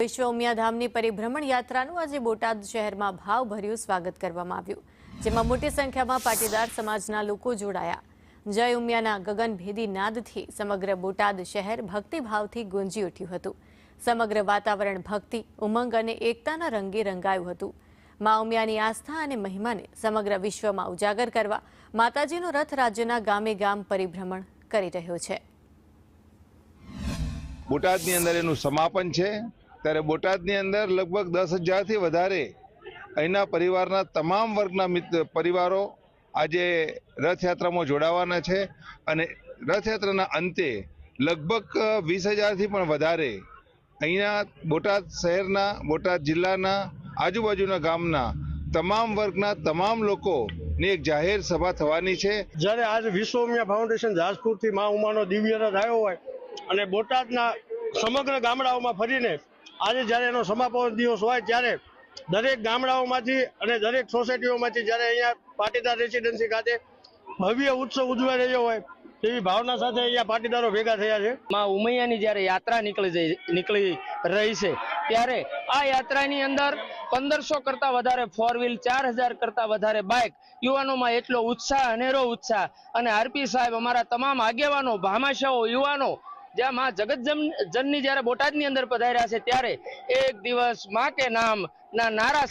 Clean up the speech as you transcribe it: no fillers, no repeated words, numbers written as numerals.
વિશ્વ ઉમિયાધામની પરિભ્રમણ યાત્રાનું આજે બોટાદ શહેરમાં ભાવભર્યું સ્વાગત કરવામાં આવ્યું, જેમાં મોટી સંખ્યામાં પાટીદાર સમાજના લોકો જોડાયા। જય ઉમિયાના ગગનભેદી નાદથી સમગ્ર બોટાદ શહેર ભક્તિભાવથી ગુંજી ઉઠ્યું હતું। સમગ્ર વાતાવરણ ભક્તિ, ઉમંગ અને એકતાના રંગે રંગાયું હતું। મા ઉમિયાની આસ્થા અને મહિમાને સમગ્ર વિશ્વમાં ઉજાગર કરવા માતાજીનો રથ રાજ્યના ગામે ગામ પરિભ્રમણ કરી રહ્યો છે। બોટાદની અંદર એનું સમાપન છે, ત્યારે બોટાદની અંદર લગભગ 10,000 થી વધારે અહીંના પરિવારના તમામ વર્ગના પરિવારો આજે રથયાત્રામાં જોડાવાના છે અને રથયાત્રાના અંતે લગભગ 20,000 થી પણ વધારે અહીંના બોટાદ શહેરના, બોટાદ જિલ્લાના, આજુબાજુના ગામના તમામ વર્ગના તમામ લોકોની એક જાહેર સભા થવાની છે। જ્યારે આજે વિશ્વ ઉમિયા ફાઉન્ડેશન જાસપુરથી મા ઉમાનો દિવ્ય રથ આવ્યો હોય અને બોટાદના સમગ્ર ગામડાઓમાં ફરીને આજે જ્યારે એનો સમાપન દિવસ હોય ત્યારે દરેક ગામડાઓમાંથી અને દરેક સોસાયટીઓમાંથી જ્યારે અહીંયા પાટીદાર રેસિડેન્સી ખાતે ભવ્ય ઉત્સવ ઉજવાઈ રહ્યો હોય તેવી ભાવના સાથે અહીંયા પાટીદારો ભેગા થયા છે। મા ઉમૈયાની જ્યારે યાત્રા નીકળી રહી છે ત્યારે આ યાત્રાની અંદર 1500 કરતા વધારે 4 વ્હીલ, 4000 કરતા વધારે બાઇક, યુવાનોમાં એટલો ઉત્સાહ, અનેરો ઉત્સાહ। અને આરપી સાહેબ, અમારા તમામ આગેવાનો, ભામાશાઓ, યુવાનો જ્યાં માં જગતજનની જ્યારે બોટાદની અંદર પધાર્યા છે ત્યારે એક દિવસ માં કે નામ ના નારા